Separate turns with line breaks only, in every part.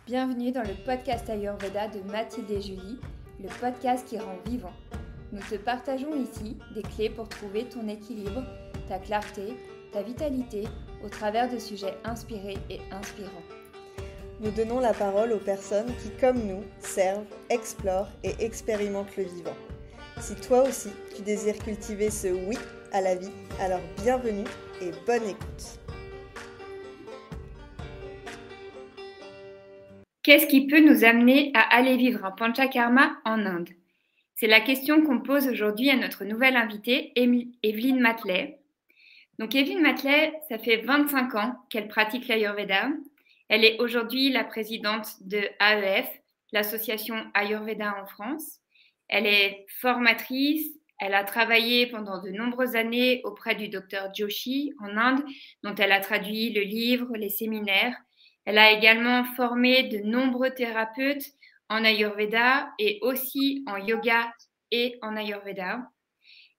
Bienvenue dans le podcast Ayurveda de Mathilde et Julie, le podcast qui rend vivant. Nous te partageons ici des clés pour trouver ton équilibre, ta clarté, ta vitalité au travers de sujets inspirés et inspirants.
Nous donnons la parole aux personnes qui, comme nous, servent, explorent et expérimentent le vivant. Si toi aussi, tu désires cultiver ce oui à la vie, alors bienvenue et bonne écoute.
Qu'est-ce qui peut nous amener à aller vivre un Panchakarma en Inde? C'est la question qu'on pose aujourd'hui à notre nouvelle invitée, Evelyne Matley. Donc Evelyne Matley, ça fait 25 ans qu'elle pratique l'Ayurveda. Elle est aujourd'hui la présidente de AEF, l'association Ayurveda en France. Elle est formatrice, elle a travaillé pendant de nombreuses années auprès du docteur Joshi en Inde, dont elle a traduit le livre, les séminaires. Elle a également formé de nombreux thérapeutes en Ayurveda et aussi en yoga et en Ayurveda.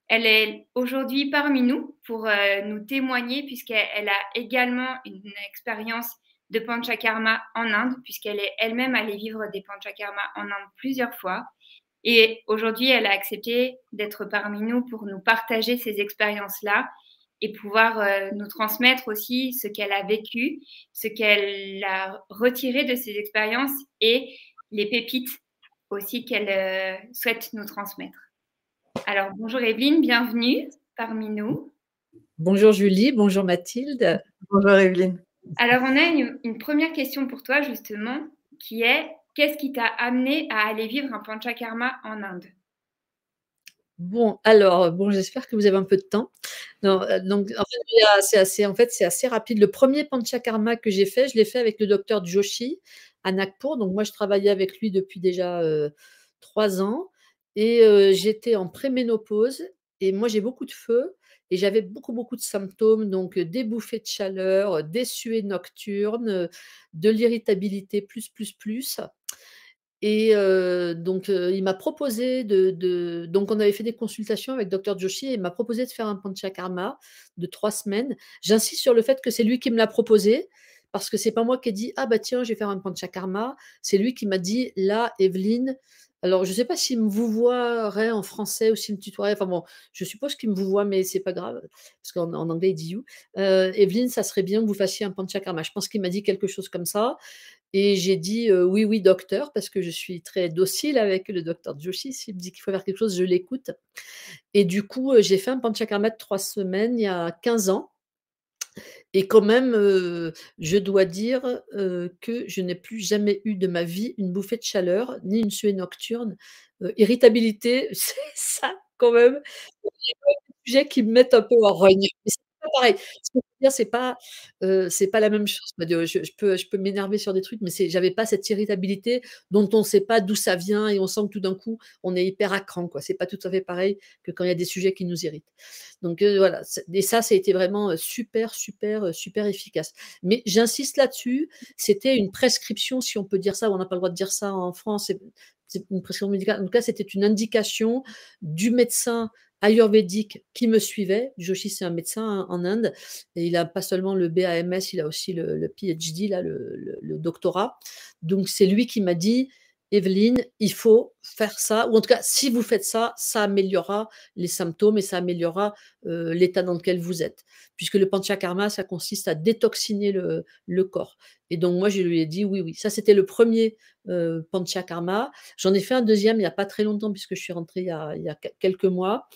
Elle est aujourd'hui parmi nous pour nous témoigner puisqu'elle a également une expérience de Panchakarma en Inde puisqu'elle est elle-même allée vivre des Panchakarma en Inde plusieurs fois. Et aujourd'hui, elle a accepté d'être parmi nous pour nous partager ces expériences-là et pouvoir nous transmettre aussi ce qu'elle a vécu, ce qu'elle a retiré de ces expériences et les pépites aussi qu'elle souhaite nous transmettre. Alors, bonjour Evelyne, bienvenue parmi nous.
Bonjour Julie, bonjour Mathilde.
Bonjour Evelyne.
Alors, on a une première question pour toi justement, qui est qu'est-ce qui t'a amené à aller vivre un Panchakarma en Inde?
Bon, alors, j'espère que vous avez un peu de temps. Non, donc, en fait, c'est assez rapide. Le premier Panchakarma que j'ai fait, je l'ai fait avec le docteur Joshi à Nagpur. Donc, moi, je travaillais avec lui depuis déjà 3 ans et j'étais en préménopause et moi, j'ai beaucoup de feu et j'avais beaucoup, beaucoup de symptômes, donc des bouffées de chaleur, des suées nocturnes, de l'irritabilité plus. Et donc il m'a proposé donc on avait fait des consultations avec docteur Joshi et il m'a proposé de faire un panchakarma de 3 semaines. J'insiste sur le fait que c'est lui qui me l'a proposé, parce que c'est pas moi qui ai dit: «Ah bah tiens, je vais faire un panchakarma». C'est lui qui m'a dit: «Là, Evelyne», alors je sais pas s'il me vouvoierait en français ou s'il me tutoierait, enfin bon, je suppose qu'il me vouvoie, mais c'est pas grave, parce qu'en anglais il dit «you». «Evelyne, ça serait bien que vous fassiez un panchakarma». Je pense qu'il m'a dit quelque chose comme ça. Et j'ai dit: «Oui, oui docteur», parce que je suis très docile avec le docteur Joshi. S'il me dit qu'il faut faire quelque chose, je l'écoute. Et du coup, j'ai fait un panchakarma de 3 semaines il y a 15 ans et quand même, je dois dire, que je n'ai plus jamais eu de ma vie une bouffée de chaleur, ni une suée nocturne. Irritabilité, c'est ça quand même, il y a quand même des sujets qui me mettent un peu en rogne. Mais c'est pas pareil. Ce que je veux dire, c'est pas la même chose. C'est-à-dire je peux m'énerver sur des trucs, mais j'avais pas cette irritabilité dont on sait pas d'où ça vient et on sent que tout d'un coup, on est hyper à cran, quoi. C'est pas tout à fait pareil que quand il y a des sujets qui nous irritent. Donc voilà, et ça a été vraiment, super efficace. Mais j'insiste là-dessus, c'était une prescription, si on peut dire ça, on n'a pas le droit de dire ça en France, c'est une prescription médicale. En tout cas, c'était une indication du médecin ayurvédique qui me suivait. Joshi, c'est un médecin en Inde et il a pas seulement le BAMS, il a aussi le PhD, là, le doctorat. Donc c'est lui qui m'a dit: «Evelyne, il faut faire ça, ou en tout cas, si vous faites ça, ça améliorera les symptômes et ça améliorera l'état dans lequel vous êtes». Puisque le panchakarma, ça consiste à détoxiner le corps. Et donc moi, je lui ai dit: «Oui, oui». Ça, c'était le premier panchakarma. J'en ai fait un deuxième il y a pas très longtemps puisque je suis rentrée il y a quelques mois.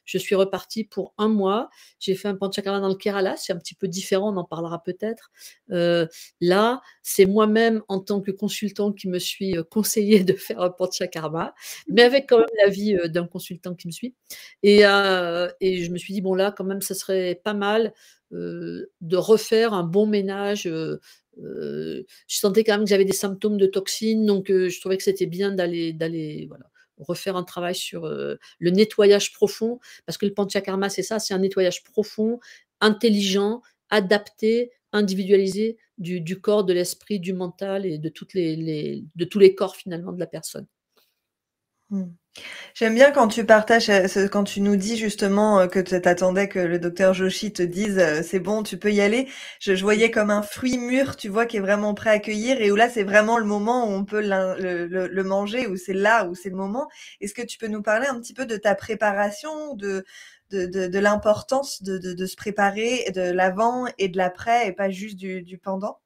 Je suis repartie pour 1 mois. J'ai fait un panchakarma dans le Kerala, c'est un petit peu différent, on en parlera peut-être. Là, c'est moi-même en tant que consultant qui me suis, conseillée de faire un panchakarma, mais avec quand même l'avis, d'un consultant qui me suit. Et je me suis dit: «Bon là, quand même, ça serait pas mal, de refaire un bon ménage», je sentais quand même que j'avais des symptômes de toxines, donc je trouvais que c'était bien d'aller voilà, refaire un travail sur, le nettoyage profond. Parce que le panchakarma, c'est ça, c'est un nettoyage profond, intelligent, adapté, individualisé du corps, de l'esprit, du mental et de tous les corps finalement de la personne.
Mmh. J'aime bien quand tu partages, quand tu nous dis justement que tu attendais que le docteur Joshi te dise c'est bon, tu peux y aller. Je voyais comme un fruit mûr, tu vois, qui est vraiment prêt à cueillir et où là c'est vraiment le moment où on peut le manger, où c'est là, où c'est le moment. Est-ce que tu peux nous parler un petit peu de ta préparation, de l'importance de se préparer, de l'avant et de l'après et pas juste du pendant?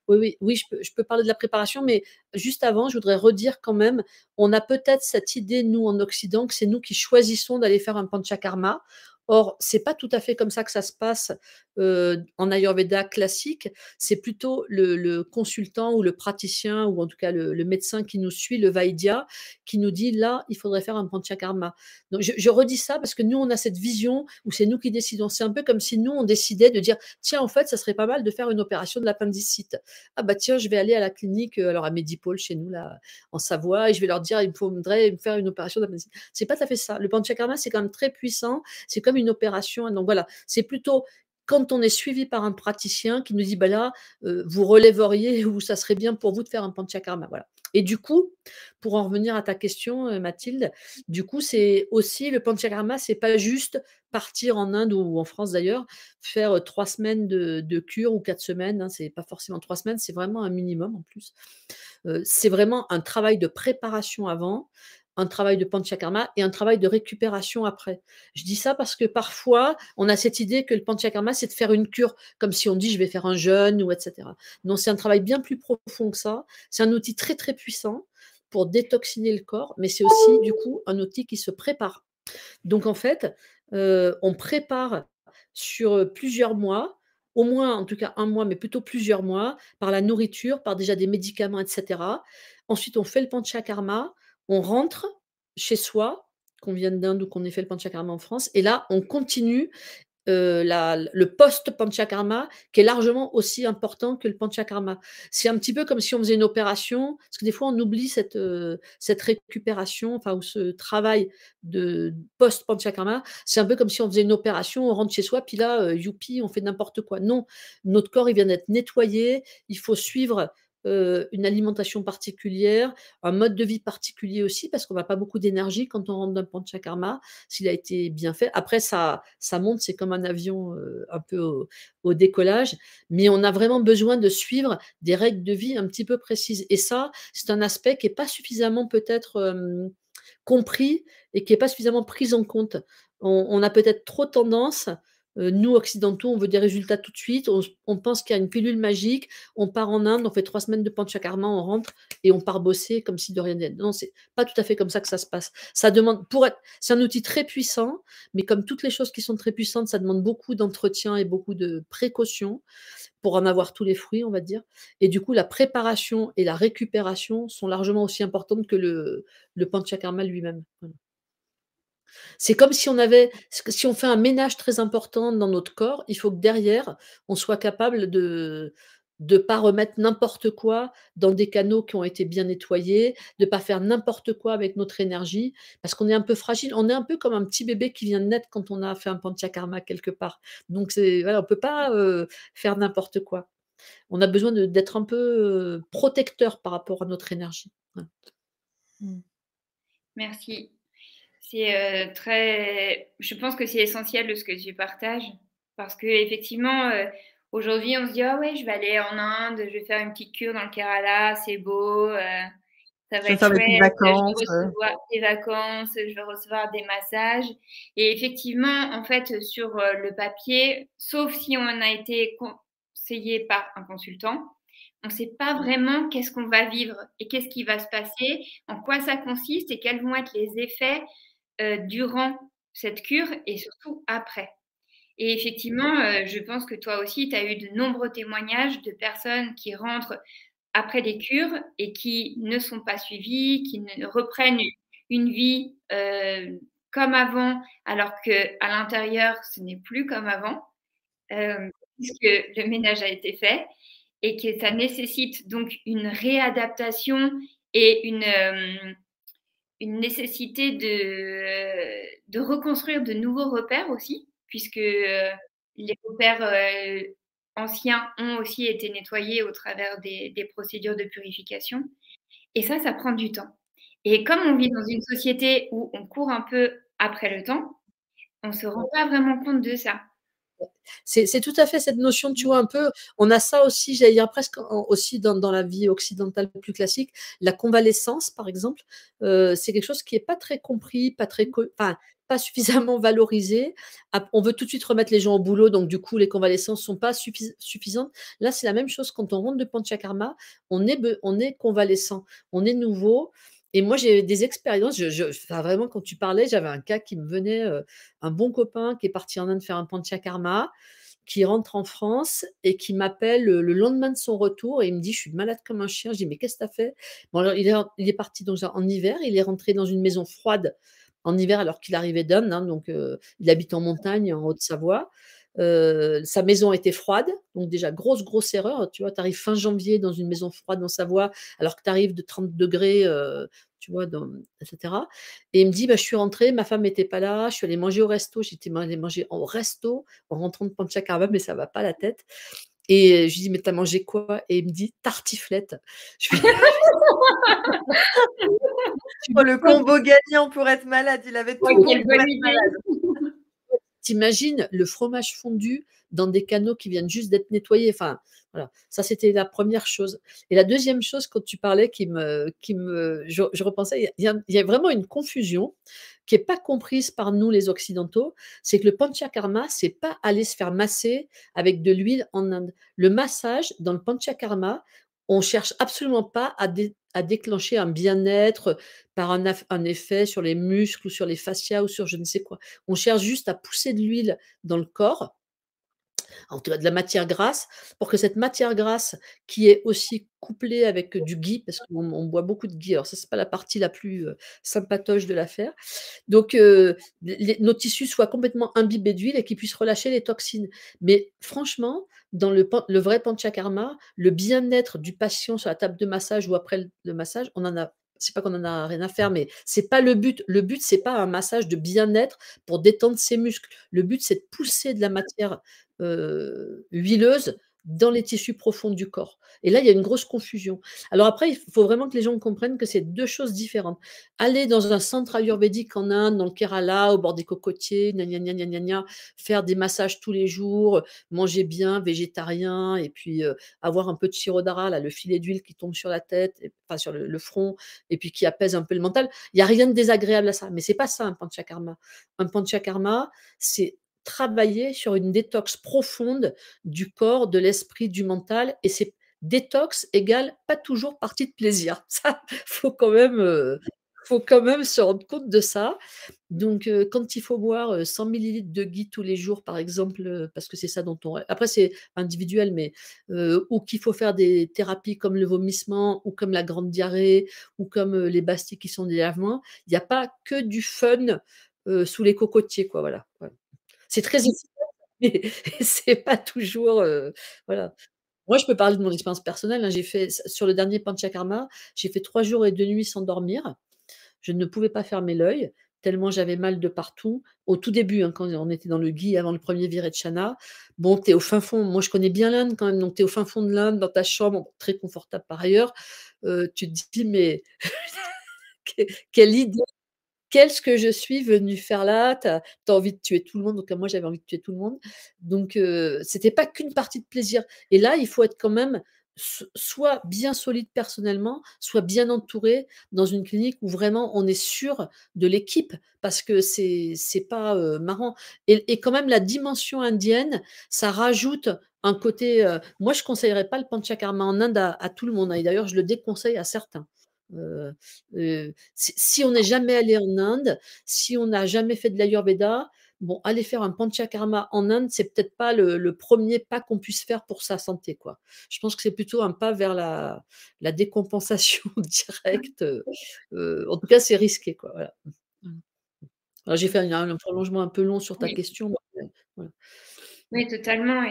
Oui, oui, oui, je peux parler de la préparation, mais juste avant, je voudrais redire quand même, on a peut-être cette idée, nous, en Occident, que c'est nous qui choisissons d'aller faire un panchakarma. Or, c'est pas tout à fait comme ça que ça se passe, en ayurveda classique. C'est plutôt le consultant ou le praticien ou en tout cas le médecin qui nous suit, le vaidya, qui nous dit: «Là, il faudrait faire un panchakarma». Donc je redis ça parce que nous, on a cette vision où c'est nous qui décidons. C'est un peu comme si nous, on décidait de dire: «Tiens, en fait, ça serait pas mal de faire une opération de l'appendicite». Ah bah tiens, je vais aller à la clinique, alors à Medipôle chez nous là, en Savoie et je vais leur dire: «Il me faudrait me faire une opération d'appendicite». C'est pas tout à fait ça. Le panchakarma, c'est quand même très puissant, c'est comme une opération, donc voilà, c'est plutôt quand on est suivi par un praticien qui nous dit: «Bah là, vous relèveriez ou ça serait bien pour vous de faire un panchakarma», voilà. Et du coup, pour en revenir à ta question, Mathilde, du coup, c'est aussi le panchakarma, c'est pas juste partir en Inde ou en France d'ailleurs, faire, 3 semaines de cure ou 4 semaines, hein, c'est pas forcément 3 semaines, c'est vraiment un minimum en plus. C'est vraiment un travail de préparation avant, un travail de panchakarma et un travail de récupération après. Je dis ça parce que parfois, on a cette idée que le panchakarma, c'est de faire une cure, comme si on dit: «Je vais faire un jeûne» ou et cetera. Non, c'est un travail bien plus profond que ça. C'est un outil très, très puissant pour détoxiner le corps, mais c'est aussi, du coup, un outil qui se prépare. Donc en fait, on prépare sur, plusieurs mois, au moins en tout cas un mois, mais plutôt plusieurs mois, par la nourriture, par déjà des médicaments et cetera. Ensuite, on fait le panchakarma, on rentre chez soi, qu'on vienne d'Inde ou qu'on ait fait le panchakarma en France et là, on continue la le post-panchakarma qui est largement aussi important que le panchakarma. C'est un petit peu comme si on faisait une opération, parce que des fois on oublie cette récupération, enfin ou ce travail de post-panchakarma. C'est un peu comme si on faisait une opération, on rentre chez soi, puis là, youpi, on fait n'importe quoi. Non, notre corps, il vient d'être nettoyé, il faut suivre, une alimentation particulière, un mode de vie particulier aussi, parce qu'on n'a pas beaucoup d'énergie quand on rentre d'un panchakarma, s'il a été bien fait. Après ça monte, c'est comme un avion, un peu au décollage, mais on a vraiment besoin de suivre des règles de vie un petit peu précises et ça, c'est un aspect qui est pas suffisamment peut-être, compris et qui est pas suffisamment pris en compte. On a peut-être trop tendance, nous occidentaux, on veut des résultats tout de suite, on pense qu'il y a une pilule magique, on part en Inde, on fait 3 semaines de panchakarma, on rentre et on part bosser comme si de rien n'était. Non, c'est pas tout à fait comme ça que ça se passe. Ça demande pour être c'est un outil très puissant, mais comme toutes les choses qui sont très puissantes, ça demande beaucoup d'entretien et beaucoup de précautions pour en avoir tous les fruits, on va dire. Et du coup, la préparation et la récupération sont largement aussi importantes que le panchakarma lui-même. Voilà. C'est comme si on fait un ménage très important dans notre corps, il faut que derrière, on soit capable de pas remettre n'importe quoi dans des canaux qui ont été bien nettoyés, de pas faire n'importe quoi avec notre énergie, parce qu'on est un peu fragile. On est un peu comme un petit bébé qui vient de naître quand on a fait un panchakarma quelque part. Donc c'est voilà, on peut pas, faire n'importe quoi. On a besoin d'être un peu, protecteur par rapport à notre énergie. Voilà.
Mmh.
Merci. C'est très je pense que c'est essentiel de ce que tu partages parce qu'effectivement, aujourd'hui, on se dit: «Ah ouais, je vais aller en Inde, je vais faire une petite cure dans le Kerala, c'est beau, ça va
Je veux
être
faire des petites
chouette, je vais
vacances,
recevoir des vacances, je vais recevoir des massages» et effectivement, en fait, sur, le papier, sauf si on a été conseillé par un consultant, on ne sait pas vraiment qu'est-ce qu'on va vivre et qu'est-ce qui va se passer, en quoi ça consiste et quels vont être les effets, durant cette cure et surtout après. Et effectivement, je pense que toi aussi, tu as eu de nombreux témoignages de personnes qui rentrent après des cures et qui ne sont pas suivies, qui ne reprennent une vie, comme avant, alors qu'à l'intérieur, ce n'est plus comme avant, puisque le ménage a été fait et que ça nécessite donc une réadaptation et une nécessité de reconstruire de nouveaux repères aussi, puisque, les repères, anciens ont aussi été nettoyés au travers des procédures de purification et ça prend du temps Et comme on vit dans une société où on court un peu après le temps, on ne se rend pas vraiment compte de ça.
C'est tout à fait cette notion, tu vois, un peu, on a ça aussi, j'allais dire presque aussi dans la vie occidentale plus classique, la convalescence, par exemple, c'est quelque chose qui n'est pas très compris, pas très, enfin, pas suffisamment valorisé. On veut tout de suite remettre les gens au boulot, donc du coup, les convalescences ne sont pas suffisantes. Là, c'est la même chose quand on rentre de Panchakarma, on est convalescent, on est nouveau. Et moi, j'ai des expériences, enfin, vraiment, quand tu parlais, j'avais un cas qui me venait, un bon copain qui est parti en Inde faire un panchakarma, qui rentre en France et qui m'appelle le lendemain de son retour et il me dit: «Je suis malade comme un chien». Je dis: «Mais qu'est-ce que tu as fait?» Bon, alors il est parti donc en hiver, il est rentré dans une maison froide en hiver alors qu'il arrivait d'Inde, hein, donc il habite en montagne en Haute-Savoie. Sa maison était froide, donc déjà grosse erreur, tu vois? Tu arrives fin janvier dans une maison froide en Savoie alors que tu arrives de 30°, tu vois? Et cetera. Et il me dit: «Bah, je suis rentré, ma femme était pas là, je suis allé manger au resto». J'étais allée manger au resto en rentrant de Panchakarma, mais ça va pas la tête. Et je lui dis: «Mais tu as mangé quoi?» Et il me dit: «Tartiflette». Je fais tu
Oh, le combo gagnant pour être malade, il avait tout
Ouais,
bon
quelle
pour
bonne
être
idée.
malade.
T'imagines le fromage fondu dans des canaux qui viennent juste d'être nettoyés. Enfin, voilà, ça c'était la première chose. Et la deuxième chose, quand tu parlais, je repensais, il y a vraiment une confusion qui est pas comprise par nous les occidentaux, c'est que le panchakarma, c'est pas aller se faire masser avec de l'huile en Inde. Le massage dans le panchakarma, on cherche absolument pas à déclencher un bien-être par un effet sur les muscles ou sur les fascias ou sur je ne sais quoi. On cherche juste à pousser de l'huile dans le corps, en tout cas de la matière grasse, pour que cette matière grasse qui est aussi couplée avec du ghee, parce qu'on boit beaucoup de ghee, alors ça, c'est pas la partie la plus, sympatoche de l'affaire. Donc nos tissus soient complètement imbibés d'huile et qu'ils puissent relâcher les toxines. Mais franchement, dans le vrai panchakarma, le bien-être du patient sur la table de massage ou après le massage, on en a c'est pas qu'on en a rien à faire, mais c'est pas le but. Le but, c'est pas un massage de bien-être pour détendre ses muscles. Le but, c'est de pousser de la matière, huileuse dans les tissus profonds du corps. Et là, il y a une grosse confusion. Alors après, il faut vraiment que les gens comprennent que c'est 2 choses différentes. Aller dans un centre ayurvédique en Inde, dans le Kerala, au bord des cocotiers, gna gna gna gna gna gna, faire des massages tous les jours, manger bien, végétarien et puis, avoir un peu de shirodhara, là, le filet d'huile qui tombe sur la tête et enfin sur le front et puis qui apaise un peu le mental. Il y a rien de désagréable à ça, mais c'est pas ça un panchakarma. Un panchakarma, c'est travailler sur une détox profonde du corps, de l'esprit, du mental et c'est détox égale pas toujours partie de plaisir. Ça, faut quand même, faut quand même se rendre compte de ça. Donc quand il faut boire, 100 millilitres de ghee tous les jours, par exemple, parce que c'est ça dont on après c'est individuel, mais ou qu'il faut faire des thérapies comme le vomissement ou comme la grande diarrhée ou comme, les basties qui sont des lavements, il y a pas que du fun, sous les cocotiers, quoi, voilà, voilà. C'est très efficace, mais c'est pas toujours, voilà. Moi, je peux parler de mon expérience personnelle, hein. J'ai fait sur le dernier Panchakarma, j'ai fait 3 jours et 2 nuits sans dormir. Je ne pouvais pas fermer l'œil, tellement j'avais mal de partout. Au tout début, hein, quand on était dans le ghee avant le premier Virechana. Bon, tu es au fin fond, moi je connais bien l'Inde quand même, donc tu es au fin fond de l'Inde, dans ta chambre, bon, très confortable par ailleurs. Tu te dis: «Mais quelle idée! Qu'est-ce que je suis venue faire là?» Tu as envie de tuer tout le monde, donc moi j'avais envie de tuer tout le monde. Donc c'était pas qu'une partie de plaisir et là, il faut être quand même soit bien solide personnellement, soit bien entouré dans une clinique où vraiment on est sûr de l'équipe parce que c'est pas, marrant et quand même la dimension indienne, ça rajoute un côté, moi je conseillerais pas le panchakarma en Inde à tout le monde, hein et d'ailleurs je le déconseille à certains. Heu si on n'est jamais allé en Inde, si on n'a jamais fait de l'ayurveda, bon, aller faire un panchakarma en Inde, c'est peut-être pas le 1er pas qu'on puisse faire pour sa santé, quoi. Je pense que c'est plutôt un pas vers la décompensation directe, en tout cas, c'est risqué, quoi, voilà. Mmh. Alors j'ai fait un prolongement un peu long sur ta
Oui.
question, mais voilà.
Oui, totalement.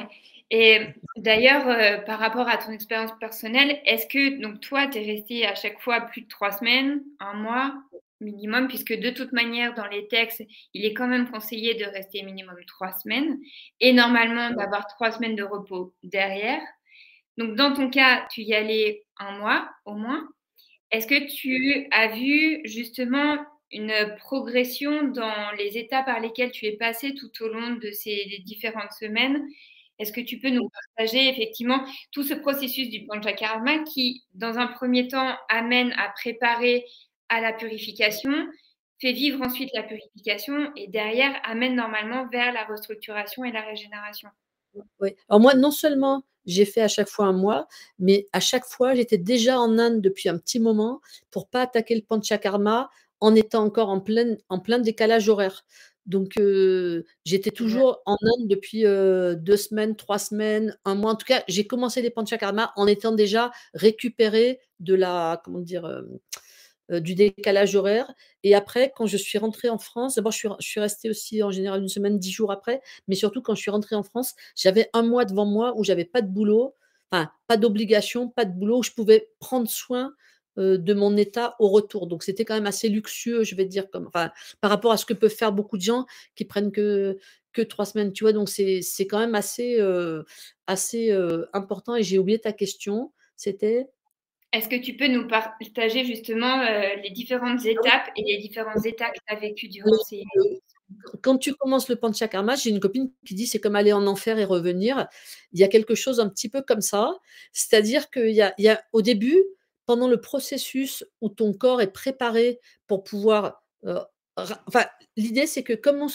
Et d'ailleurs, par rapport à ton expérience personnelle, est-ce que donc toi, tu es restée à chaque fois plus de 3 semaines, un mois minimum? Puisque de toute manière, dans les textes, il est quand même conseillé de rester minimum 3 semaines et normalement d'avoir 3 semaines de repos derrière. Donc dans ton cas, tu y allais un mois au moins. Est-ce que tu as vu justement une progression dans les étapes par lesquelles tu es passé tout au long de ces différentes semaines? Est-ce que tu peux nous partager effectivement tout ce processus du panchakarma qui, dans un premier temps, amène à préparer à la purification, fait vivre ensuite la purification et derrière amène normalement vers la restructuration et la régénération?
Oui. Alors moi, non seulement j'ai fait à chaque fois un mois, mais à chaque fois, j'étais déjà en Inde depuis un petit moment pour pas attaquer le panchakarma en étant encore en plein décalage horaire. Donc j'étais
Génial.
toujours en Inde depuis, 2 semaines, 3 semaines, un mois. En tout cas, j'ai commencé les panchakarma en étant déjà récupérée de la comment dire? Du décalage horaire et après quand je suis rentrée en France, d'abord je suis restée aussi en général une semaine, 10 jours après, mais surtout quand je suis rentrée en France, j'avais un mois devant moi où j'avais pas de boulot, enfin pas d'obligation, pas de boulot, où je pouvais prendre soin, de mon état au retour. Donc c'était quand même assez luxueux, je vais dire comme enfin, par rapport à ce que peuvent faire beaucoup de gens qui prennent que 3 semaines, tu vois? Donc c'est quand même assez important et j'ai oublié ta question, c'était?
Est-ce que tu peux nous partager justement les différentes étapes et les différents états que tu as vécu durant ces...
Quand tu commences le panchakarma, j'ai une copine qui dit: «C'est comme aller en enfer et revenir». Il y a quelque chose un petit peu comme ça. C'est-à-dire qu'il y a au début, pendant le processus où ton corps est préparé pour pouvoir, ra enfin, l'idée c'est que comme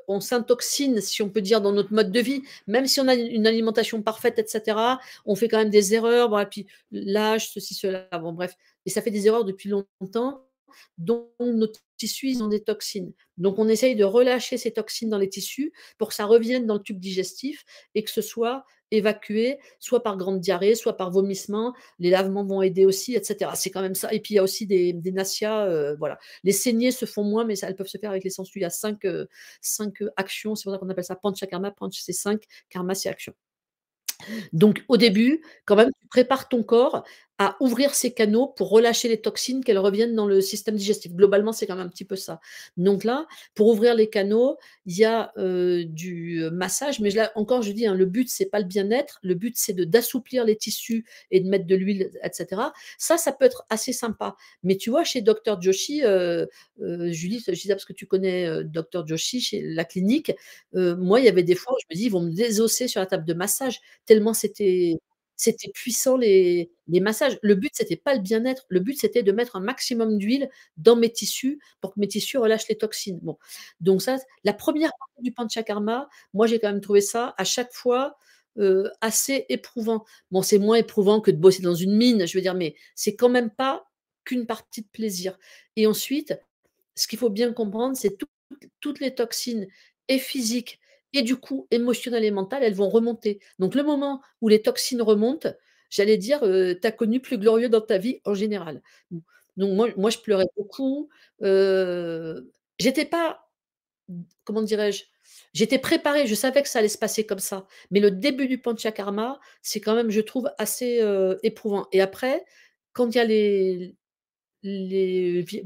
on s'intoxine, si on peut dire, dans notre mode de vie, même si on a une alimentation parfaite et cetera, on fait quand même des erreurs, bon et puis l'âge, ceci, cela, bon bref et ça fait des erreurs depuis longtemps, dont nos tissus, ils ont des toxines. Donc on essaye de relâcher ces toxines dans les tissus pour que ça revienne dans le tube digestif et que ce soit évacué, soit par grande diarrhée, soit par vomissement. Les lavements vont aider aussi et cetera. C'est quand même ça et puis il y a aussi des nasya, voilà. Les saignées se font moins, mais ça elles peuvent se faire avec les sangsues. Il y a 5 actions, c'est pour ça qu'on appelle ça panchakarma. Panch c'est 5, karma c'est action. Donc au début, quand même, tu prépares ton corps à ouvrir ses canaux pour relâcher les toxines, qu'elles reviennent dans le système digestif. Globalement, c'est quand même un petit peu ça. Donc là, pour ouvrir les canaux, il y a, du, massage, mais là encore je dis, hein, le but c'est pas le bien-être, le but c'est d'assouplir les tissus et de mettre de l'huile et cetera. Ça peut être assez sympa. Mais tu vois, chez Docteur Joshi, Julie, je dis ça parce que tu connais, Docteur Joshi chez la clinique, moi il y avait des fois où je me dis: «Ils vont me désosser sur la table de massage». Tellement c'était puissant les massages. Le but, c'était pas le bien-être, le but, c'était de mettre un maximum d'huile dans mes tissus pour que mes tissus relâchent les toxines. Bon, donc ça, la première partie du panchakarma, moi, j'ai quand même trouvé ça à chaque fois, assez éprouvant. Bon, c'est moins éprouvant que de bosser dans une mine, je veux dire, mais c'est quand même pas qu'une partie de plaisir et ensuite, ce qu'il faut bien comprendre, c'est toutes les toxines et physiques et du coup émotionnelles et mentales, elles vont remonter. Donc le moment où les toxines remontent, j'allais dire, tu as connu plus glorieux dans ta vie en général. Mmh. Donc moi je pleurais beaucoup, j'étais pas, comment dirais-je? J'étais préparée, je savais que ça allait se passer comme ça. Mais le début du panchakarma, c'est quand même, je trouve, assez, éprouvant et après, quand il y a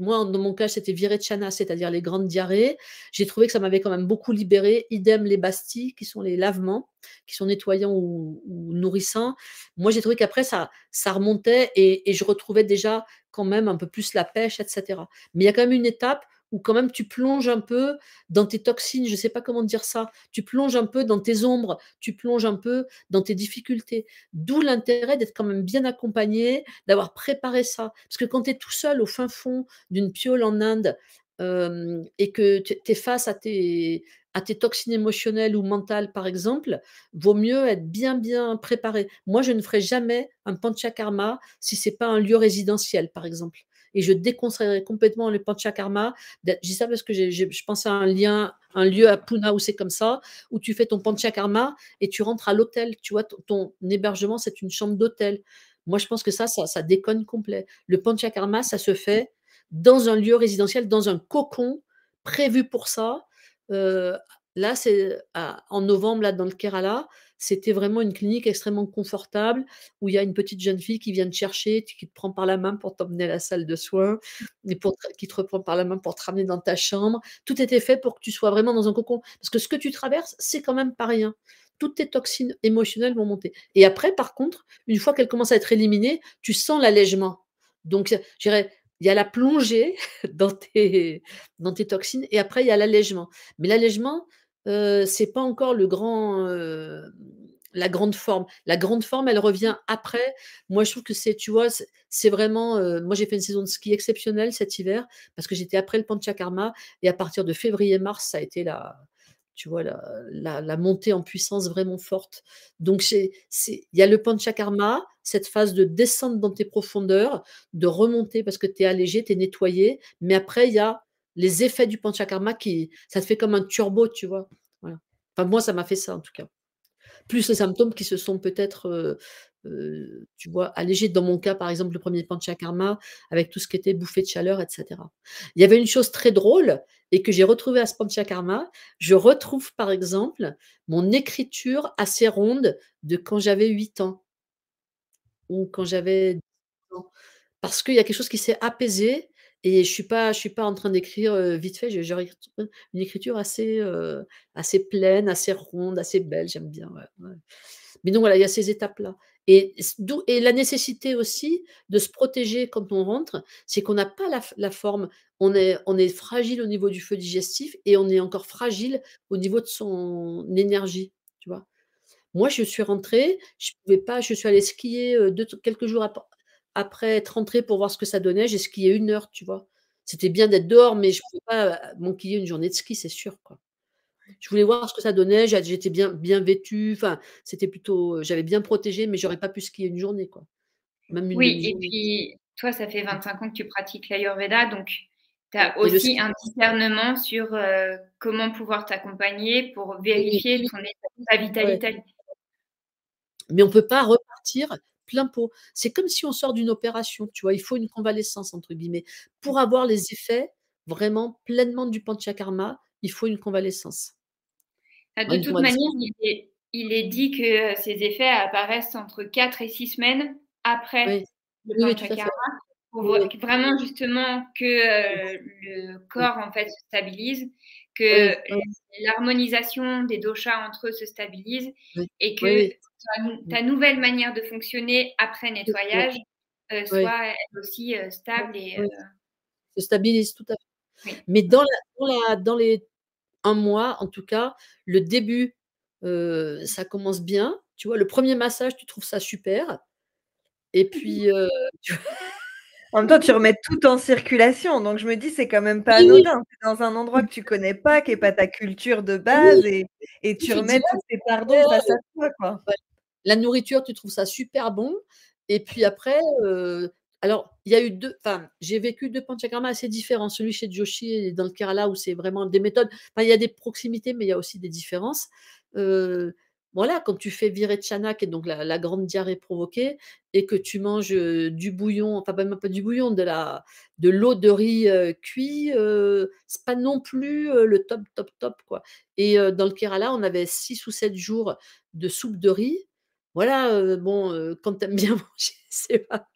moi, dans mon cas, c'était Virettchana, c'est-à-dire les grandes diarrhées. J'ai trouvé que ça m'avait quand même beaucoup libérée. Idem les bastis, qui sont les lavements, qui sont nettoyants ou nourrissants. Moi, j'ai trouvé qu'après ça remontait et je retrouvais déjà quand même un peu plus la pêche et cetera. Mais il y a quand même une étape où quand même tu plonges un peu dans tes toxines, je ne sais pas comment dire ça. Tu plonges un peu dans tes ombres, tu plonges un peu dans tes difficultés. D'où l'intérêt d'être quand même bien accompagné, d'avoir préparé ça. Parce que quand tu es tout seul au fin fond d'une piole en Inde, et que tu es face à tes toxines émotionnelles ou mentales, par exemple, vaut mieux être bien, bien préparé. Moi, je ne ferai jamais un panchakarma si c'est pas un lieu résidentiel, par exemple et je déconseillerais complètement le panchakarma. Je dis ça parce que je pense à un lieu à Pune où c'est comme ça, où tu fais ton panchakarma et tu rentres à l'hôtel. Tu vois, ton hébergement, c'est une chambre d'hôtel. Moi, je pense que ça déconne complet. Le panchakarma, ça se fait dans un lieu résidentiel, dans un cocon prévu pour ça. Heu, Là, c'est en novembre, là, dans le Kerala, c'était vraiment une clinique extrêmement confortable où il y a une petite jeune fille qui vient te chercher, qui te prend par la main pour t'emmener à la salle de soins et qui te reprend par la main pour te ramener dans ta chambre. Tout était fait pour que tu sois vraiment dans un cocon. Parce que ce que tu traverses, c'est quand même pas rien. Toutes tes toxines émotionnelles vont monter. Et après, par contre, une fois qu'elles commencent à être éliminées, tu sens l'allègement. Donc, je dirais, il y a la plongée dans tes toxines et après il y a l'allègement. Mais l'allègement, c'est pas encore la grande forme. La grande forme, elle revient après. Moi, je trouve que tu vois, c'est vraiment, moi, j'ai fait une saison de ski exceptionnelle cet hiver parce que j'étais après le Panchakarma et à partir de février-mars, ça a été tu vois, la montée en puissance vraiment forte. Donc il y a le Panchakarma, cette phase de descente dans tes profondeurs, de remonter parce que tu es allégé, tu es nettoyé, mais après il y a les effets du Panchakarma qui ça te fait comme un turbo, tu vois? Voilà. Enfin moi, ça m'a fait ça en tout cas. Plus les symptômes qui se sont peut-être, tu vois, allégés. Dans mon cas, par exemple, le premier panchakarma avec tout ce qui était bouffée de chaleur et cetera. Il y avait une chose très drôle et que j'ai retrouvée à ce panchakarma. Je retrouve, par exemple, mon écriture assez ronde de quand j'avais 8 ans ou quand j'avais 10 ans. Parce qu'il y a quelque chose qui s'est apaisé et je suis pas en train d'écrire, vite fait. J'aurais une écriture assez pleine, assez ronde, assez belle, j'aime bien, ouais, ouais. Mais donc voilà, il y a ces étapes-là et la nécessité aussi de se protéger quand on rentre, c'est qu'on n'a pas la forme. On est fragile au niveau du feu digestif et on est encore fragile au niveau de son énergie, tu vois? Moi, je suis rentrée, je pouvais pas je suis allée skier, quelques jours après être rentrée pour voir ce que ça donnait. J'ai skié 1 heure, tu vois? C'était bien d'être dehors, mais je pouvais pas, m'enquiller une journée de ski, c'est sûr, quoi. Je voulais voir ce que ça donnait, j'étais bien vêtue, enfin, c'était plutôt, j'avais bien protégé, mais j'aurais pas pu skier une journée, quoi, même une
Oui, et
demi-journée.
puis toi, ça fait 25 ans que tu pratiques l'Ayurveda, donc tu
Ouais
as
et le
aussi
ski,
un discernement sur, comment pouvoir t'accompagner pour
oui,
vérifier
oui,
ton état ta
ouais,
vitalité.
mais on peut pas repartir plein pot. C'est comme si on sort d'une opération, tu vois? Il faut une «convalescence» entre guillemets. Pour avoir les effets vraiment pleinement du panchakarma, il faut une convalescence.
De
Ouais, une
toute manière,
convalescence.
il est dit que, ces effets apparaissent entre 4 et 6 semaines après
Oui,
le
oui, oui, tout à fait.
panchakarma pour
Oui, oui.
vraiment justement que, le
Oui,
corps en fait se stabilise,
oui,
que
oui, ouais,
l'harmonisation des doshas entre eux se stabilise
oui,
et
oui,
que
oui.
ta nouvelle manière de fonctionner après
Ouais,
nettoyage,
ouais,
soit elle aussi, stable et
ouais, se stabilise tout à fait.
oui.
Mais dans les un mois, en tout cas, le début, ça commence bien, tu vois? Le premier massage, tu trouves ça super et puis, tu
En même temps, tu remets tout en circulation, donc je me dis: «C'est quand même pas
oui, oui,
anodin». Tu es dans un endroit que tu connais pas, qui est pas ta culture de
oui,
base et tu
tu te dis:
remets tous tes pardons
«Ouais,
face à toi, quoi.
ouais». La nourriture, tu trouves ça super bon et puis après, alors il y a eu 2 enfin, j'ai vécu 2 panchakarmas assez différents. Celui chez Joshi et dans le Kerala où c'est vraiment des méthodes enfin, il y a des proximités, mais il y a aussi des différences. Heu, voilà, quand tu fais Virechana, qui est donc la grande diarrhée provoquée et que tu manges, du bouillon, enfin pas même pas du bouillon, de l'eau de riz, cuit, c'est pas non plus, le top, top, top, quoi et dans le Kerala, on avait 6 ou 7 jours de soupe de riz voilà, bon, quand tu aimes bien manger, c'est pas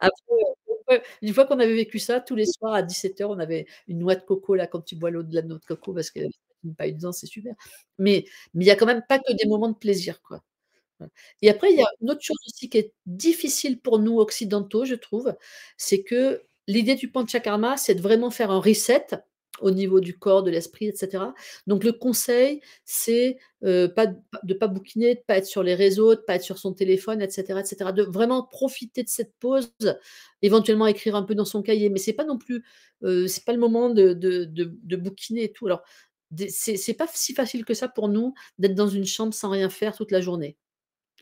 après, une fois qu'on avait vécu ça, tous les soirs à 17:00, on avait une noix de coco, là, quand tu bois l'eau de la noix de coco parce que une paille dedans, c'est super. Mais il y a quand même pas que des moments de plaisir, quoi. Voilà et après, il y a une autre chose aussi qui est difficile pour nous occidentaux, je trouve, c'est que l'idée du panchakarma, c'est de vraiment faire un reset au niveau du corps, de l'esprit et cetera. Donc le conseil, c'est, pas bouquiner, de pas être sur les réseaux, de pas être sur son téléphone et cetera. De vraiment profiter de cette pause, éventuellement écrire un peu dans son cahier, mais c'est pas non plus, c'est pas le moment de bouquiner et tout. Alors c'est pas si facile que ça pour nous d'être dans une chambre sans rien faire toute la journée.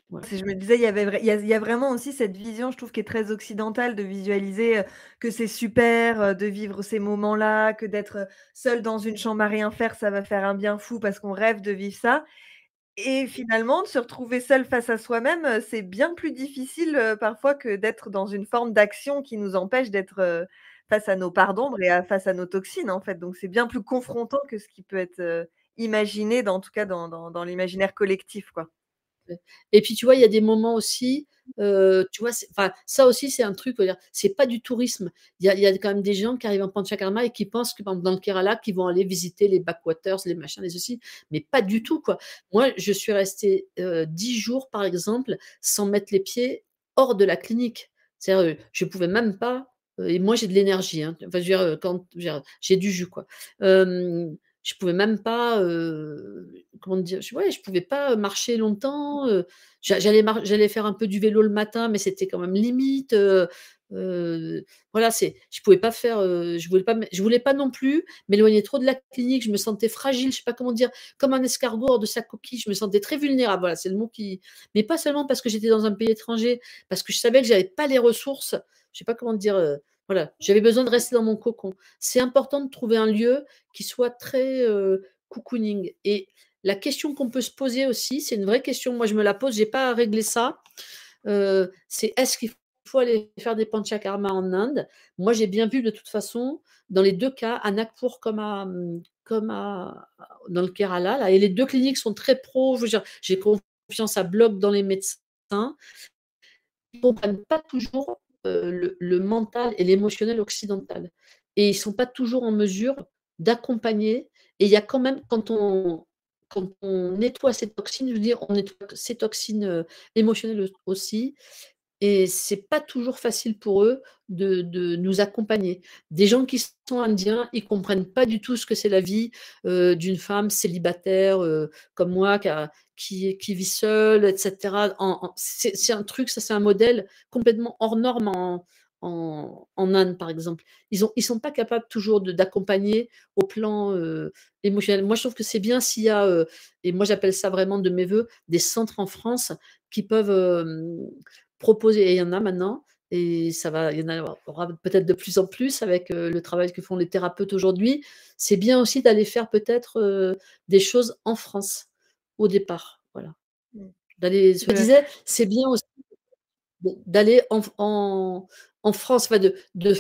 Voilà.
Si je me disais, il y a vraiment aussi cette vision, je trouve, qui est très occidentale de visualiser, que c'est super, de vivre ces moments-là, que d'être, seul dans une chambre à rien faire, ça va faire un bien fou parce qu'on rêve de vivre ça et finalement, de se retrouver seul face à soi-même, c'est bien plus difficile, parfois que d'être dans une forme d'action qui nous empêche d'être, face à nos parts d'ombre et face à nos toxines, en fait. Donc c'est bien plus confrontant que ce qui peut être, imaginé en tout cas dans l'imaginaire collectif, quoi.
Ouais et puis tu vois, il y a des moments aussi, tu vois, enfin, ça aussi c'est un truc, on va dire, c'est pas du tourisme. Il y a quand même des gens qui arrivent en Panchakarma et qui pensent que, par exemple, dans le Kerala, qu'ils vont aller visiter les backwaters, les machins, les ceci, mais pas du tout, quoi. Moi, je suis restée, 10 jours, par exemple, sans mettre les pieds hors de la clinique. C'est-à-dire, je pouvais même pas, et moi j'ai de l'énergie, hein, enfin je veux dire, quand je veux dire, j'ai du jus quoi. Je pouvais même pas, comment dire? Je pouvais pas marcher longtemps, j'allais faire un peu du vélo le matin, mais c'était quand même limite, voilà, je pouvais pas faire, je voulais pas non plus m'éloigner trop de la clinique, je me sentais fragile, je sais pas comment dire, comme un escargot hors de sa coquille, je me sentais très vulnérable, voilà, c'est le mot qui, mais pas seulement parce que j'étais dans un pays étranger, parce que je savais que j'avais pas les ressources, je sais pas comment dire, voilà, j'avais besoin de rester dans mon cocon. C'est important de trouver un lieu qui soit très, cocooning, et la question qu'on peut se poser aussi, c'est une vraie question, moi je me la pose, j'ai pas à régler ça, c'est: «Est-ce qu'il faut aller faire des panchakarma en Inde?» Moi, j'ai bien vu de toute façon, dans les 2 cas, à Nagpur comme à dans le Kerala là, et les 2 cliniques sont très pro, je veux dire, j'ai confiance à bloc dans les médecins. Ils comprennent pas toujours, le mental et l'émotionnel occidental, et ils sont pas toujours en mesure d'accompagner, et il y a quand même quand on nettoie ces toxines, je veux dire, on nettoie ces toxines, émotionnelles aussi, et c'est pas toujours facile pour eux de nous accompagner. Des gens qui sont indiens, ils comprennent pas du tout ce que c'est la vie, d'une femme célibataire, comme moi qui vit seule et cetera. C'est un truc, ça c'est un modèle complètement hors norme en Inde, par exemple. Ils sont pas capables toujours d'accompagner au plan, émotionnel. Moi, je trouve que c'est bien s'il y a, et moi j'appelle ça vraiment de mes vœux, des centres en France qui peuvent, proposer, et il y en a maintenant, et il y en aura peut-être de plus en plus avec, le travail que font les thérapeutes aujourd'hui. C'est bien aussi d'aller faire peut-être, des choses en France, au départ, voilà.
Mmh.
D'aller Je me
Je
disais, c'est bien aussi d'aller en France, enfin de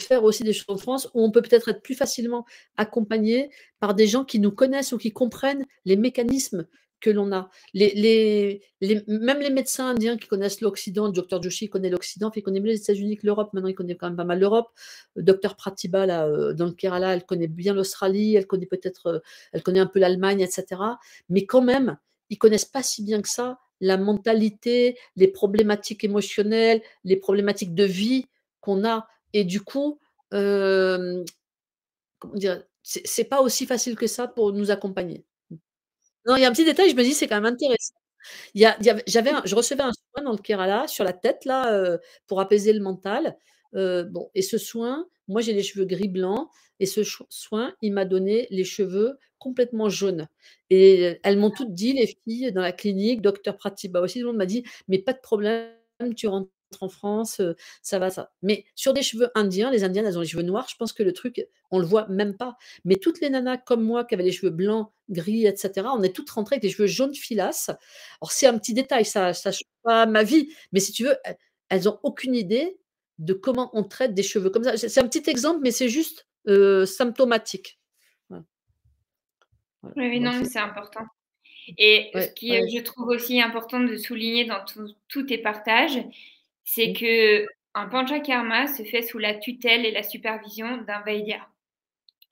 faire aussi des choses en France où on peut peut-être être plus facilement accompagné par des gens qui nous connaissent ou qui comprennent les mécanismes que l'on a. Même les médecins indiens qui connaissent l'Occident, le docteur Joshi connaît l'Occident, enfin il connaît mieux les États-Unis que l'Europe, maintenant il connaît quand même pas mal l'Europe. Docteur Pratibha là, dans le Kerala, elle connaît bien l'Australie, elle connaît peut-être, elle connaît un peu l'Allemagne et cetera. Mais quand même, ils connaissent pas si bien que ça la mentalité, les problématiques émotionnelles, les problématiques de vie qu'on a, et du coup, hem, comment dire? C'est pas aussi facile que ça pour nous accompagner. Non, il y a un petit détail, je me dis: «C'est quand même intéressant». Il y avait j'avais un Je recevais un soin dans le Kerala sur la tête là, pour apaiser le mental, bon, et ce soin, moi j'ai les cheveux gris blanc, et ce soin, il m'a donné les cheveux complètement jaunes, et elles m'ont toutes dit, les filles dans la clinique, docteur Pratibha aussi, tout le monde m'a dit: «Mais pas de problème, tu rentres en France, ça va ça». Mais sur des cheveux indiens, les indiennes, elles ont les cheveux noirs, je pense que le truc, on le voit même pas. Mais toutes les nanas comme moi qui avaient les cheveux blancs, gris et cetera, on est toutes rentrées avec les cheveux jaunes filasses. Alors c'est un petit détail, ça change pas ma vie, mais si tu veux, elles ont aucune idée de comment on traite des cheveux comme ça. C'est un petit exemple, mais c'est juste, symptomatique. Voilà, voilà.
Oui, oui,
Bon,
non, mais c'est important. Et ce
ouais,
qui est,
ouais.
je trouve aussi important de souligner dans tous tes partages, c'est
Mmh.
que un panchakarma se fait sous la tutelle et la supervision d'un vaidya,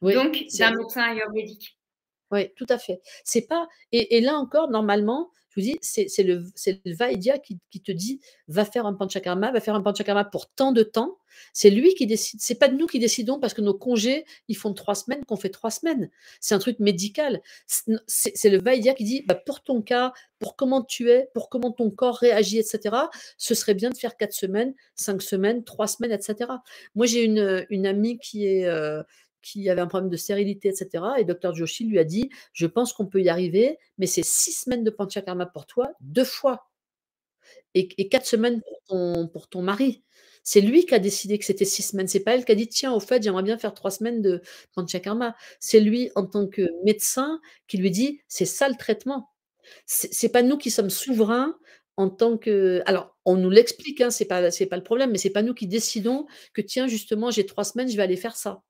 Oui,
donc d'un médecin ayurvédique.
oui, tout à fait. C'est pas Et là encore, normalement, je vous dis, c'est le Vaidya qui te dit: Va faire un panchakarma pour tant de temps». C'est lui qui décide, c'est pas nous qui décidons parce que nos congés, ils font 3 semaines qu'on fait 3 semaines. C'est un truc médical. C'est le Vaidya qui dit: «Bah, pour ton cas, pour comment tu es, pour comment ton corps réagit et cetera, ce serait bien de faire 4 semaines, 5 semaines, 3 semaines et cetera». Moi, j'ai une amie qui avait un problème de stérilité et cetera, et docteur Joshi lui a dit: «Je pense qu'on peut y arriver, mais c'est 6 semaines de panchakarma pour toi, 2 fois, et 4 semaines pour ton mari». C'est lui qui a décidé que c'était 6 semaines. C'est pas elle qui a dit: «Tiens, au fait, j'aimerais bien faire 3 semaines de panchakarma». C'est lui, en tant que médecin, qui lui dit: «C'est ça le traitement». C'est pas nous qui sommes souverains en tant que, alors on nous l'explique, hein, c'est pas le problème, mais c'est pas nous qui décidons que: «Tiens, justement, j'ai 3 semaines, je vais aller faire ça».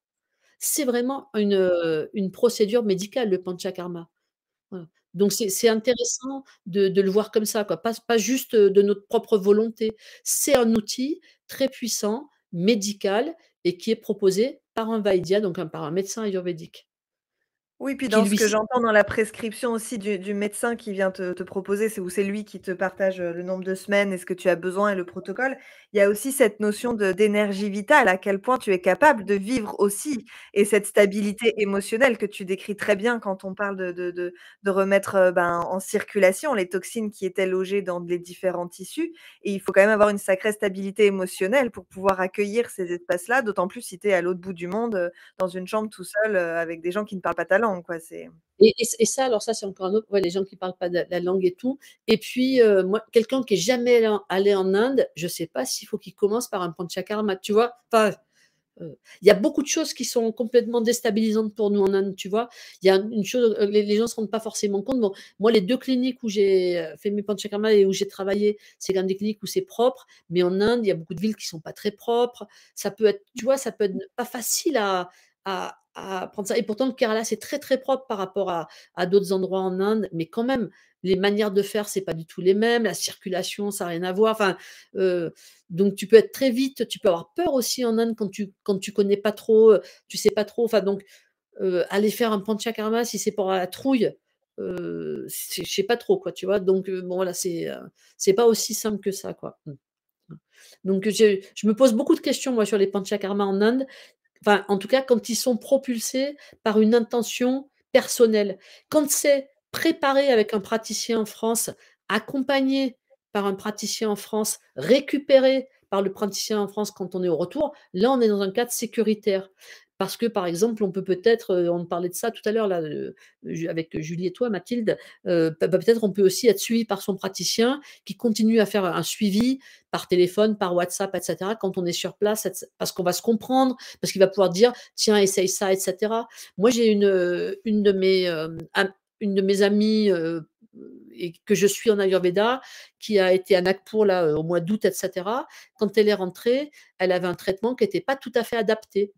C'est vraiment une procédure médicale, le panchakarma. Voilà. Donc c'est intéressant de le voir comme ça, quoi, pas juste, de notre propre volonté. C'est un outil très puissant, médical, et qui est proposé par un vaidya, donc par un médecin ayurvédique.
Oui, puis
qui
dans ce
lui
que j'entends dans la prescription aussi du médecin qui vient te proposer, c'est lui qui te partage, le nombre de semaines et ce que tu as besoin et le protocole. Il y a aussi cette notion d'énergie vitale, à quel point tu es capable de vivre aussi et cette stabilité émotionnelle que tu décris très bien quand on parle de remettre, en circulation les toxines qui étaient logées dans les différents tissus et il faut quand même avoir une sacrée stabilité émotionnelle pour pouvoir accueillir ces espaces-là, d'autant plus si tu es à l'autre bout du monde, dans une chambre tout seul, avec des gens qui ne parlent pas ta langue, quoi, c'est
Et ça, alors ça, c'est encore un autre, ouais, les gens qui parlent pas la langue et tout. Et puis, moi, quelqu'un qui est jamais allé en Inde, je sais pas s'il faut qu'il commence par un panchakarma, tu vois? Enfin, il y a beaucoup de choses qui sont complètement déstabilisantes pour nous en Inde, tu vois? Il y a une chose, les gens se rendent pas forcément compte. Bon, moi, les 2 cliniques où j'ai, fait mes panchakarma et où j'ai travaillé, c'est quand même des cliniques où c'est propre, mais en Inde, il y a beaucoup de villes qui sont pas très propres. Ça peut être, tu vois, ça peut être pas facile à prendre ça, et pourtant le Kerala, c'est très, très propre par rapport à d'autres endroits en Inde, mais quand même, les manières de faire, c'est pas du tout les mêmes, la circulation, ça a rien à voir. Enfin, heu donc tu peux être très vite, tu peux avoir peur aussi en Inde quand tu connais pas trop, tu sais pas trop, enfin donc aller faire un panchakarma si c'est pour la trouille, c'est je sais pas trop quoi, tu vois? Donc bon voilà, c'est pas aussi simple que ça quoi. Donc je me pose beaucoup de questions moi sur les panchakarmas en Inde. Enfin, en tout cas, quand ils sont propulsés par une intention personnelle. Quand c'est préparé avec un praticien en France, accompagné par un praticien en France, récupéré par le praticien en France quand on est au retour, là, on est dans un cadre sécuritaire. Parce que, par exemple, on peut peut-être, on parlait de ça tout à l'heure là, Ju avec Julie et toi, Mathilde, peut-être on peut aussi être suivi par son praticien qui continue à faire un suivi par téléphone, par WhatsApp et cetera quand on est sur place, parce qu'on va se comprendre, parce qu'il va pouvoir dire: «Tiens, essaye ça» et cetera. Moi, j'ai une de mes amies, et que je suis en ayurveda, qui a été à Nagpur là, au mois d'août et cetera. Quand elle est rentrée, elle avait un traitement qui était pas tout à fait adapté,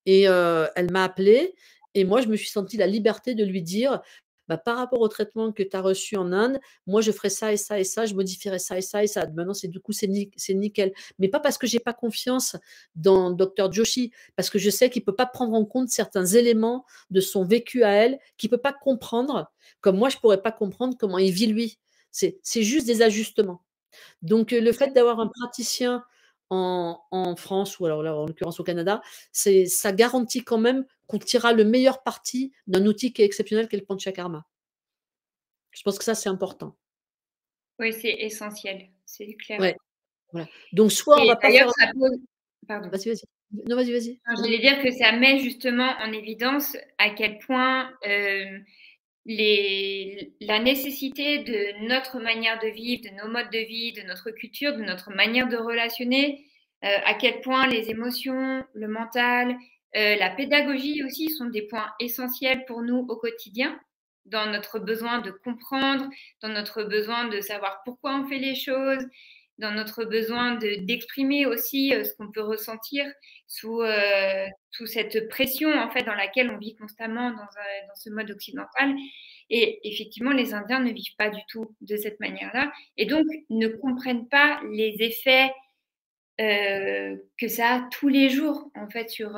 et elle m'a appelée, et moi, je me suis sentie la liberté de lui dire: «Bah, par rapport au traitement que tu as reçu en Inde, moi, je ferais ça et ça et ça, je modifierais ça et ça. Maintenant, c'est du coup, c'est nickel». Mais pas parce que j'ai pas confiance dans docteur Joshi, parce que je sais qu'il peut pas prendre en compte certains éléments de son vécu à elle, qu'il peut pas comprendre, comme moi, je pourrais pas comprendre comment il vit lui. C'est juste des ajustements. Donc, le fait d'avoir un praticien en France, ou alors là, en l'occurrence au Canada, ça garantit quand même qu'on tirera le meilleur parti d'un outil qui est exceptionnel, qu'est le panchakarma. Je pense que ça, c'est important.
Oui, c'est essentiel, c'est clair.
Ouais, voilà. Donc soit on
Et
va pas
d'ailleurs,
faire,
ça pose pardon.
vas-y, vas-y. Non, vas-y, vas-y,
Non,
vas-y.
j'allais dire que ça met justement en évidence à quel point, la nécessité de notre manière de vivre, de nos modes de vie, de notre culture, de notre manière de relationner, à quel point les émotions, le mental, la pédagogie aussi sont des points essentiels pour nous au quotidien, dans notre besoin de comprendre, dans notre besoin de savoir pourquoi on fait les choses, dans notre besoin d'exprimer aussi ce qu'on peut ressentir sous cette pression en fait dans laquelle on vit constamment dans ce mode occidental. Et effectivement, les Indiens ne vivent pas du tout de cette manière-là et donc ne comprennent pas les effets que ça a tous les jours en fait sur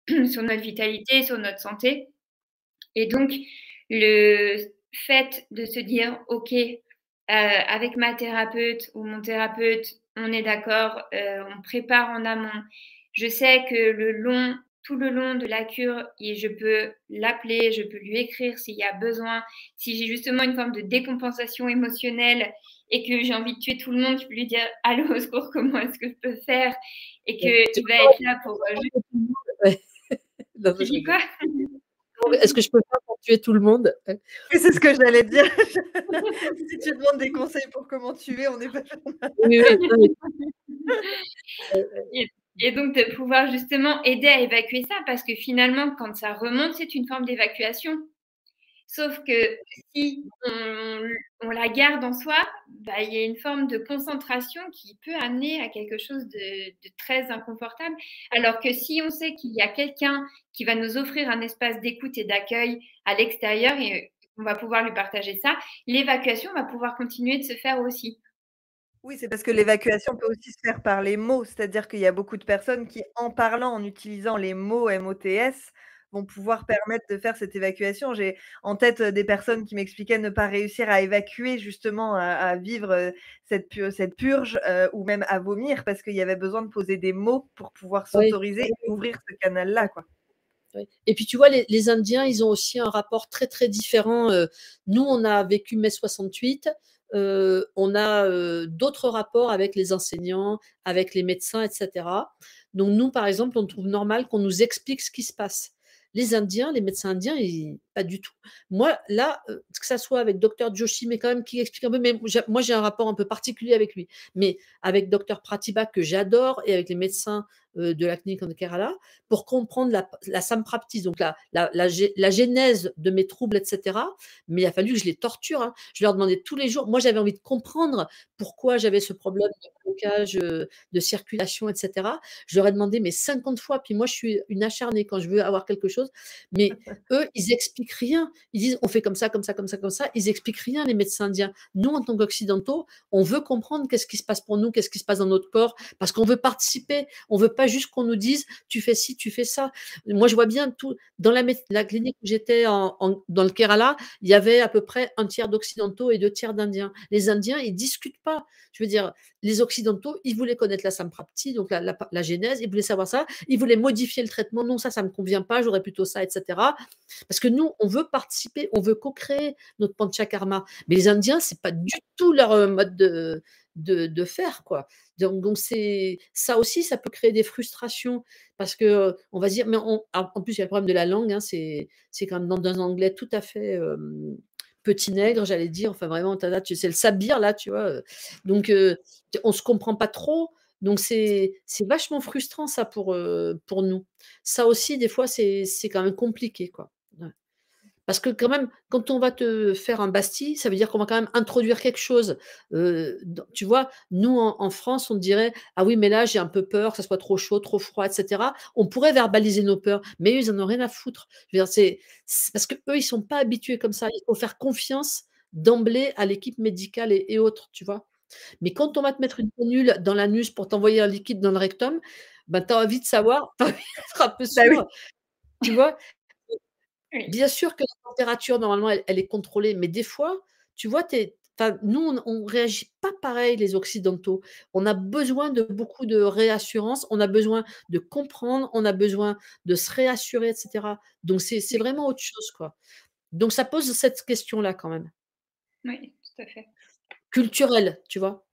notre vitalité, sur notre santé. Et donc, le fait de se dire, OK, avec ma thérapeute ou mon thérapeute, on est d'accord, on prépare en amont. Je sais que tout le long de la cure, et je peux l'appeler, je peux lui écrire s'il y a besoin. Si j'ai justement une forme de décompensation émotionnelle et que j'ai envie de tuer tout le monde, je peux lui dire, allô, au secours, comment est-ce que je peux faire? Et
Ouais.
qu'il va être là pour juste.
Ouais. Non, mais
Tu
je
dis
rigole.
quoi?
Est-ce que je peux faire pour tuer tout le monde?
oui, c'est ce que j'allais dire. Si tu demandes des conseils pour comment tuer, on n'est pas
Oui, oui, non, mais
Et donc de pouvoir justement aider à évacuer ça, parce que finalement, quand ça remonte, c'est une forme d'évacuation. Sauf que si on la garde en soi, bah, il y a une forme de concentration qui peut amener à quelque chose de très inconfortable. Alors que si on sait qu'il y a quelqu'un qui va nous offrir un espace d'écoute et d'accueil à l'extérieur et on va pouvoir lui partager ça, l'évacuation va pouvoir continuer de se faire aussi.
oui, c'est parce que l'évacuation peut aussi se faire par les mots. C'est-à-dire qu'il y a beaucoup de personnes qui, en parlant, en utilisant les mots MOTS, vont pouvoir permettre de faire cette évacuation. J'ai en tête, des personnes qui m'expliquaient ne pas réussir à évacuer justement, à vivre, cette purge, ou même à vomir parce qu'il y avait besoin de poser des mots pour pouvoir
Oui,
s'autoriser et ouvrir ce canal-là, quoi.
oui. Et puis tu vois, les Indiens, ils ont aussi un rapport très très différent. Nous, on a vécu mai 68. On a d'autres rapports avec les enseignants, avec les médecins, etc. Donc nous, par exemple, on trouve normal qu'on nous explique ce qui se passe. Les Indiens, les médecins indiens, pas du tout. Moi, là, que ça soit avec docteur Joshi, mais quand même qui explique un peu, mais moi j'ai un rapport un peu particulier avec lui. Mais avec docteur Pratibha, que j'adore, et avec les médecins de la clinique en Kerala, pour comprendre la samprapti, donc la genèse de mes troubles, etc. Mais il a fallu que je les torture, hein. Je leur demandais tous les jours. Moi, j'avais envie de comprendre pourquoi j'avais ce problème de blocage de circulation, etc. Je leur ai demandé mais 50 fois. Puis moi, je suis une acharnée quand je veux avoir quelque chose. Mais eux, ils expliquent rien. Ils disent on fait comme ça, comme ça, comme ça, comme ça. Ils expliquent rien, les médecins indiens. Nous, en tant qu'occidentaux, on veut comprendre qu'est-ce qui se passe pour nous, qu'est-ce qui se passe dans notre corps, parce qu'on veut participer. On veut pas juste qu'on nous dise tu fais ci, tu fais ça. Moi, je vois bien tout. Dans la clinique où j'étais dans le Kerala, il y avait à peu près un tiers d'occidentaux et deux tiers d'indiens. Les Indiens, ils discutent pas. Je veux dire, les occidentaux, ils voulaient connaître la samprapti, donc la genèse, ils voulaient savoir ça, ils voulaient modifier le traitement. Non, ça me convient pas, j'aurais plutôt ça, etc. Parce que nous, on veut participer, on veut co-créer notre panchakarma. Mais les Indiens, c'est pas du tout leur mode de faire, quoi. Donc c'est ça aussi, ça peut créer des frustrations parce que on va se dire, mais en plus il y a le problème de la langue, hein, c'est quand même dans un anglais tout à fait petit nègre, j'allais dire, enfin vraiment, c'est le sabir là, tu vois. Donc on se comprend pas trop. Donc c'est vachement frustrant ça pour nous. Ça aussi, des fois, c'est quand même compliqué, quoi. Ouais. Parce que quand même, quand on va te faire un basti, ça veut dire qu'on va quand même introduire quelque chose. Tu vois, nous en France, on dirait ah oui, mais là j'ai un peu peur que ça soit trop chaud, trop froid, etc. On pourrait verbaliser nos peurs, mais eux, ils en ont rien à foutre. Je veux dire, c'est parce que eux, ils sont pas habitués comme ça. Il faut faire confiance d'emblée à l'équipe médicale et autres, tu vois. Mais quand on va te mettre une canule dans l'anus pour t'envoyer un liquide dans le rectum, ben, tu as envie de savoir, tu as envie d'être un peu
Bah oui.
sûr, tu vois?
Oui.
Bien sûr que la température normalement elle est contrôlée, mais des fois, tu vois, enfin, nous on réagit pas pareil les occidentaux. On a besoin de beaucoup de réassurance, on a besoin de comprendre, on a besoin de se réassurer et cetera. Donc c'est vraiment autre chose, quoi. Donc ça pose cette question-là quand même.
Oui, tout à fait.
Culturelle, tu vois?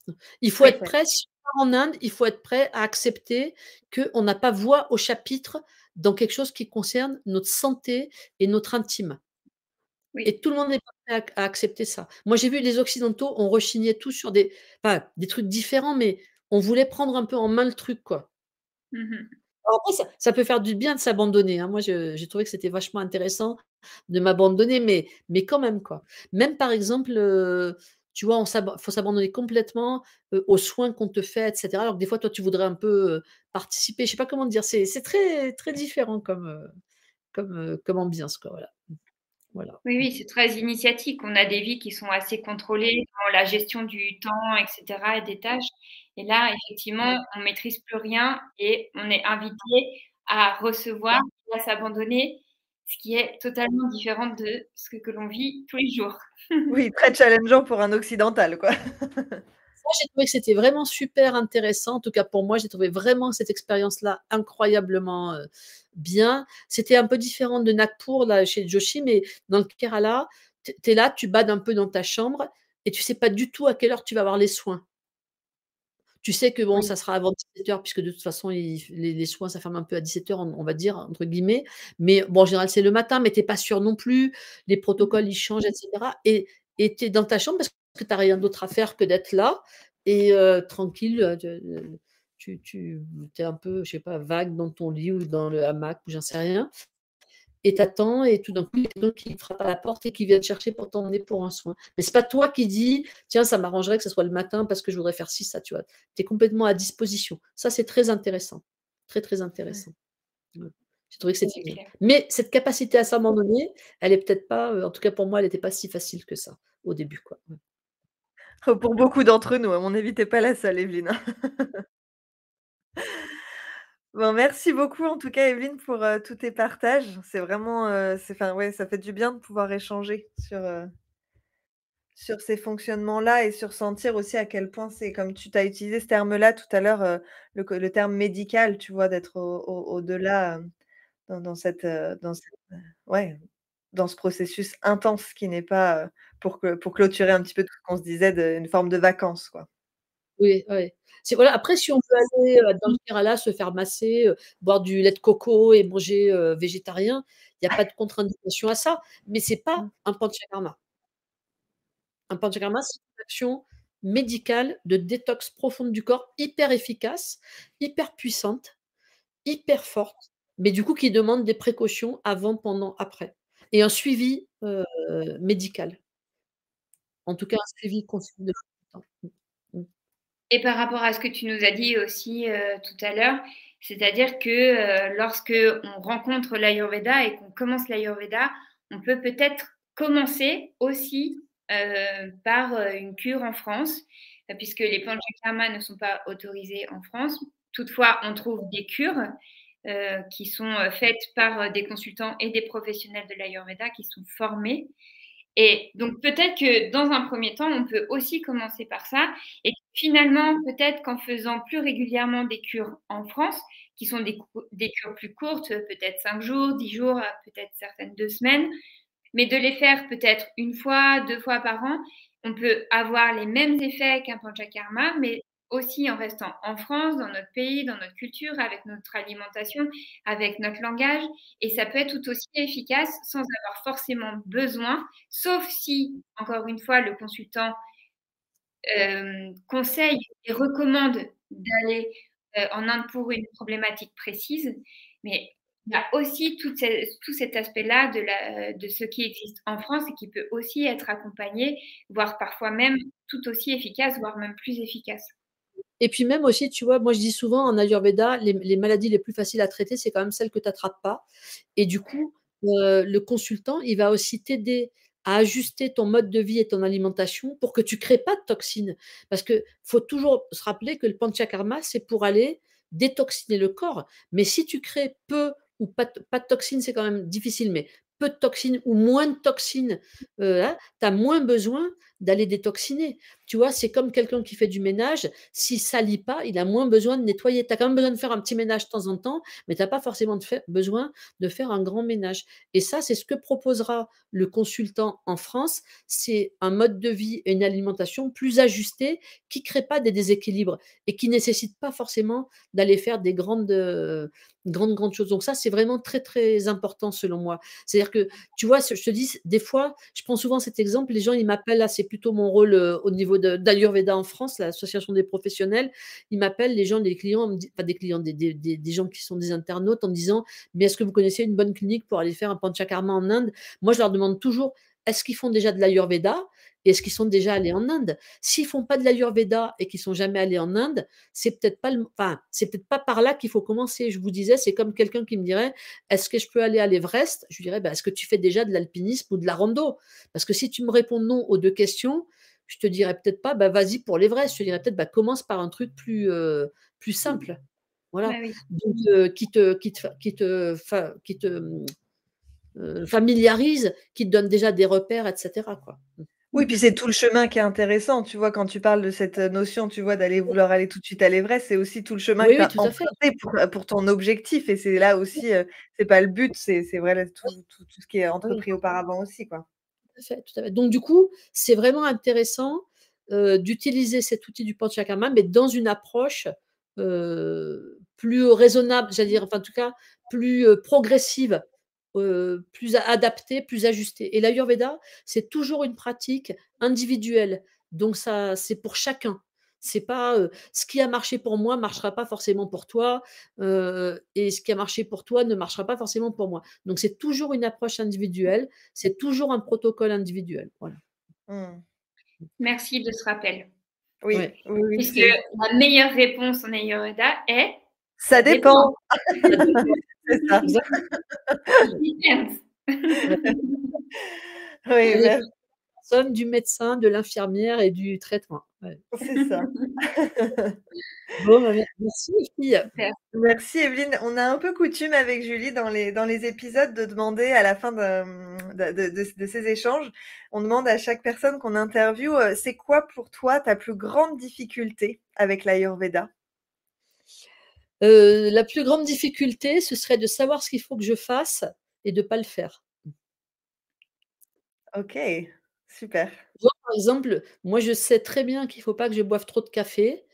Il faut
Oui,
être prêt, si on part en Inde, il faut être prêt à accepter qu'on n'a pas voix au chapitre dans quelque chose qui concerne notre santé et notre intime.
oui.
Et tout le monde n'est pas prêt à accepter ça. Moi, j'ai vu les occidentaux, on rechignait tous sur des trucs différents, mais on voulait prendre un peu en main le truc, quoi.
Mmh.
Alors après ça peut faire du bien de s'abandonner, hein. Moi, j'ai trouvé que c'était vachement intéressant de m'abandonner, mais quand même, quoi. Même par exemple, tu vois, faut s'abandonner complètement, aux soins qu'on te fait et cetera, alors que des fois, toi, tu voudrais un peu, participer. Je sais pas comment te dire, c'est très très différent comme ambiance, quoi, voilà. Voilà.
Oui, oui, c'est très initiatique. On a des vies qui sont assez contrôlées dans la gestion du temps et cetera et des tâches et là, effectivement, on maîtrise plus rien et on est invité à recevoir et à s'abandonner, ce qui est totalement différent de ce que l'on vit tous les jours.
Oui, très challengeant pour un occidental, quoi.
Ça, j'ai trouvé que c'était vraiment super intéressant. En tout cas, pour moi, j'ai trouvé vraiment cette expérience-là incroyablement, bien. C'était un peu différent de Nagpur, là, chez Joshi, mais dans le Kerala, tu es là, tu bades un peu dans ta chambre et tu sais pas du tout à quelle heure tu vas avoir les soins. Tu sais que bon,
Oui.
ça sera avant 17 heures puisque de toute façon, les soins, ça ferme un peu à 17 heures, on va dire, entre guillemets. Mais bon, en général, c'est le matin, mais tu es pas sûr non plus. Les protocoles, ils changent et cetera et tu es dans ta chambre parce que tu as rien d'autre à faire que d'être là et tranquille, tu es un peu, je sais pas, vague dans ton lit ou dans le hamac ou j'en sais rien et t'attends et tout d'un coup, il y a quelqu'un qui frappe à la porte et qui vient te chercher pour t'emmener pour un soin. Mais c'est pas toi qui dis: «Tiens, ça m'arrangerait que ce soit le matin parce que je voudrais faire ci, ça», tu vois? Tu es complètement à disposition. Ça, c'est très intéressant. Très, très
Ouais.
intéressant. Ouais. J'ai trouvé que c'était
C'est
bien.
clair.
Mais cette capacité à s'abandonner, elle est peut-être pas, en tout cas pour moi, elle était pas si facile que ça, au début, quoi. Ouais.
Pour beaucoup d'entre nous, à mon avis, tu es pas la seule, Evelyne, hein. Bon, merci beaucoup en tout cas, Evelyne, pour tous tes partages. C'est vraiment, enfin, ouais, ça fait du bien de pouvoir échanger sur ces fonctionnements-là et sur sentir aussi à quel point c'est, comme tu as utilisé ce terme-là tout à l'heure, le terme médical, tu vois, d'être au-delà, ouais, dans ce processus intense qui n'est pas, pour clôturer un petit peu tout ce qu'on se disait une forme de vacances, quoi.
Oui, ouais. C'est voilà, après si on veut aller, dans le Kerala, se faire masser, boire du lait de coco et manger, végétarien, il y a pas de contre-indication à ça, mais c'est pas
Mmh.
un panchakarma. Un panchakarma, c'est une action médicale de détox profonde du corps, hyper efficace, hyper puissante, hyper forte, mais du coup qui demande des précautions avant, pendant, après et un suivi, médical. En tout cas, un suivi continu de temps. Mmh. Mmh.
Et par rapport à ce que tu nous as dit aussi tout à l'heure, c'est-à-dire que lorsque on rencontre l'Ayurveda et qu'on commence l'Ayurveda, on peut peut-être commencer aussi par une cure en France, puisque les panchakarmas ne sont pas autorisés en France. Toutefois, on trouve des cures qui sont faites par des consultants et des professionnels de l'Ayurveda qui sont formés. Et donc peut-être que dans un premier temps, on peut aussi commencer par ça et finalement, peut-être qu'en faisant plus régulièrement des cures en France, qui sont des cures plus courtes, peut-être 5 jours, 10 jours, peut-être certaines 2 semaines, mais de les faire peut-être une fois, 2 fois par an, on peut avoir les mêmes effets qu'un panchakarma, mais aussi en restant en France, dans notre pays, dans notre culture, avec notre alimentation, avec notre langage. Et ça peut être tout aussi efficace sans avoir forcément besoin, sauf si, encore une fois, le consultant conseille et recommande d'aller en Inde pour une problématique précise. Mais il y a aussi tout cet aspect-là de ce qui existe en France et qui peut aussi être accompagné, voire parfois même tout aussi efficace, voire même plus efficace.
Et puis même aussi, tu vois, moi je dis souvent en ayurveda, les maladies les plus faciles à traiter, c'est quand même celles que tu attrapes pas et du coup, le consultant, il va aussi t'aider à ajuster ton mode de vie et ton alimentation pour que tu crées pas de toxines. Parce que faut toujours se rappeler que le panchakarma, c'est pour aller détoxiner le corps. Mais si tu crées peu ou pas de toxines, c'est quand même difficile, mais peu de toxines ou moins de toxines, hein, tu as moins besoin d'aller détoxiner. Tu vois, c'est comme quelqu'un qui fait du ménage, s'il salit pas, il a moins besoin de nettoyer. Tu as quand même besoin de faire un petit ménage de temps en temps, mais tu as pas forcément besoin de faire un grand ménage. Et ça, c'est ce que proposera le consultant en France, c'est un mode de vie et une alimentation plus ajustée, qui crée pas des déséquilibres et qui nécessite pas forcément d'aller faire des grandes choses. Donc ça, c'est vraiment très, très important selon moi. C'est-à-dire que, tu vois, je te dis, des fois, je prends souvent cet exemple, les gens, ils m'appellent, là, c'est plutôt mon rôle au niveau d'Ayurveda en France, l'association des professionnels, ils m'appellent, les gens, les clients, pas des clients, des gens qui sont des internautes en me disant, mais est-ce que vous connaissez une bonne clinique pour aller faire un panchakarma en Inde? Moi, je leur demande toujours, est-ce qu'ils font déjà de l'Ayurveda et est-ce qu'ils sont déjà allés en Inde? S'ils font pas de l'Ayurveda et qu'ils sont jamais allés en Inde, c'est peut-être pas enfin, c'est peut-être pas par là qu'il faut commencer. Je vous disais, c'est comme quelqu'un qui me dirait, est-ce que je peux aller à l'Everest? Je lui dirais, bah, est-ce que tu fais déjà de l'alpinisme ou de la rando? Parce que si tu me réponds non aux 2 questions, je te dirais peut-être pas, bah, vas-y pour l'Everest. Je te dirais peut-être, bah, commence par un truc plus simple.
Bah
Voilà.
oui.
Donc, qui te familiarise, qui te donne déjà des repères, et cetera, quoi.
Oui, puis c'est tout le chemin qui est intéressant, tu vois? Quand tu parles de cette, notion, tu vois, d'aller vouloir aller tout de suite à l'Everest, c'est aussi tout le chemin que
Oui,
tu
oui,
as
tout à fait.
emprunté pour ton objectif et c'est là aussi, c'est pas le but, c'est vrai, tout ce qui est
Oui.
entrepris auparavant aussi, quoi.
Tout à fait, tout à fait. Donc du coup, c'est vraiment intéressant, d'utiliser cet outil du Panchakarma, mais dans une approche, plus raisonnable, j'allais dire, enfin en tout cas plus, progressive, plus adaptée, plus ajustée. Et l'Ayurveda, c'est toujours une pratique individuelle, donc ça c'est pour chacun. C'est pas, ce qui a marché pour moi marchera pas forcément pour toi, et ce qui a marché pour toi ne marchera pas forcément pour moi. Donc c'est toujours une approche individuelle, c'est toujours un protocole individuel, voilà.
Mmh.
Merci de ce rappel.
Oui,
Ouais,
oui, oui,
Puisque
c'est
la meilleure réponse en Ayurveda est
ça
ça dépend.
dépend,
ça dépend.
c'est ça.
Exactement.
It depends.
Oui,
Ça dépend. personne, du médecin, de l'infirmière et du traitement. Ouais.
C'est ça.
Bon, bah, merci les filles.
Super.
Merci Evelyne. On a un peu coutume avec Julie dans les épisodes de demander à la fin de ces échanges, on demande à chaque personne qu'on interviewe, c'est quoi pour toi ta plus grande difficulté avec l'Ayurveda?
La plus grande difficulté, ce serait de savoir ce qu'il faut que je fasse et de pas le faire.
OK, super.
Tu vois, par exemple, moi, je sais très bien qu'il faut pas que je boive trop de café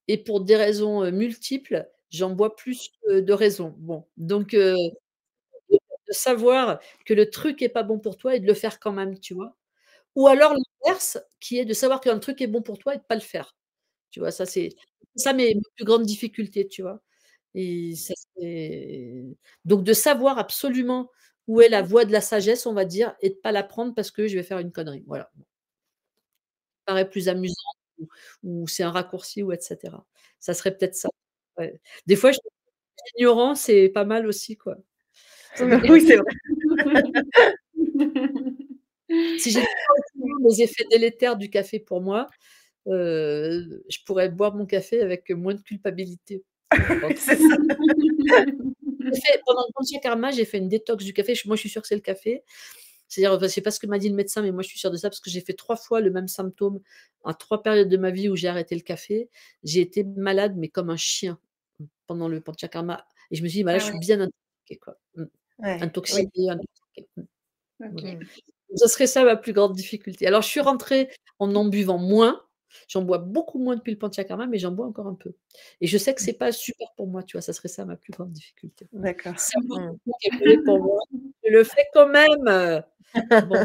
et pour des raisons, multiples, j'en bois plus que de raison. Bon, donc de savoir que le truc est pas bon pour toi et de le faire quand même, tu vois? Ou alors l'inverse, qui est de savoir qu'un truc est bon pour toi et de pas le faire. Tu vois? Ça, c'est ça mes plus grandes difficultés, tu vois? Et ça c'est donc de savoir absolument où est la voie de la sagesse, on va dire, et de pas la prendre parce que je vais faire une connerie. Voilà. Paraît plus amusant ou c'est un raccourci ou et cetera. Ça serait peut-être ça. Ouais. Des fois, je trouve que l'ignorance, c'est pas mal aussi, quoi. Ça veut dire
Oui, c'est vrai.
si j'étais pas au courant des effets délétères du café pour moi, je pourrais boire mon café avec moins de culpabilité, je
Oui,
pense.
c'est ça.
J'ai fait pendant le Panchakarma, j'ai fait une détox du café. Moi, je suis sûre que c'est le café. C'est-à-dire, enfin, je sais pas ce que m'a dit le médecin, mais moi, je suis sûre de ça parce que j'ai fait 3 fois le même symptôme en 3 périodes de ma vie où j'ai arrêté le café. J'ai été malade, mais comme un chien, pendant le Panchakarma et je me suis dit: «Bah, là, je
Ah
suis
ouais,
bien intoxiquée, quoi».
Ouais, oui.
Intoxiquée, intoxiquée.
OK.
Voilà.
Mmh.
Ce serait ça ma plus grande difficulté. Alors je suis rentrée en buvant moins, j'en bois beaucoup moins depuis le Panchakarma, mais j'en bois encore un peu et je sais que c'est pas super pour moi, tu vois? Ça serait ça ma plus grande difficulté.
D'accord.
Savoir
Mmh.
ce qui est mauvais pour moi, je le fais quand même, bon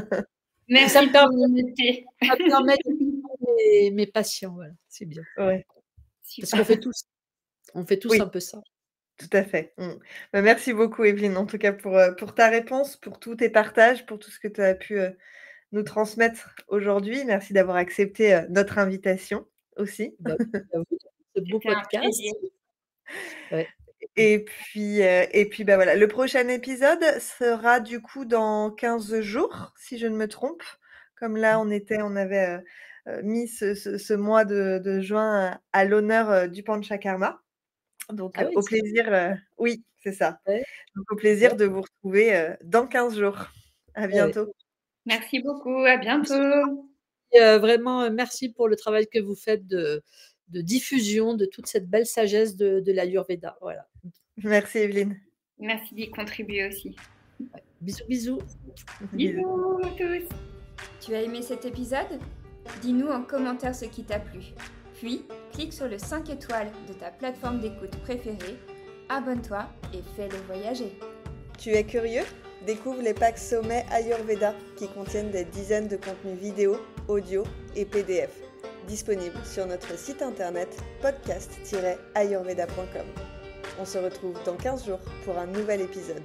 et
Merci pour l'honnêteté.
ça me permet d'écouter mes patients, voilà, c'est bien.
Ouais,
Parce
Super.
qu'on fait tous
oui,
un peu ça.
tout à fait. Mmh. Bah, merci beaucoup Evelyne, en tout cas pour ta réponse, pour tous tes partages, pour tout ce que tu as pu, nous transmettre aujourd'hui. Merci d'avoir accepté, notre invitation aussi.
Bah, merci à vous pour ce beau
C'était un
podcast.
plaisir.
Ouais.
Et puis, bah, voilà, le prochain épisode sera du coup dans 15 jours, si je ne me trompe. Comme là, on avait, mis ce mois de juin, à l'honneur, du Panchakarma. Donc,
Ah oui,
au
c'est
plaisir, oui, c'est ça.
vrai,
Donc au plaisir
bien.
de vous retrouver, dans 15 jours. À
Ouais, ouais.
bientôt.
Merci beaucoup, à bientôt.
Vraiment, merci pour le travail que vous faites de diffusion de toute cette belle sagesse de l'Ayurveda. Voilà.
Merci Evelyne.
Merci d'y contribuer aussi.
Bisous, bisous.
Bisous.
Bisous à tous. Tu as aimé cet épisode? Dis-nous en commentaire ce qui t'a plu. Puis, clique sur le 5 étoiles de ta plateforme d'écoute préférée, abonne-toi et fais-le voyager.
Tu es curieux? Découvre les packs Sommet Ayurveda qui contiennent des dizaines de contenus vidéo, audio et PDF, disponibles sur notre site internet podcast-ayurveda.com. On se retrouve dans 15 jours pour un nouvel épisode.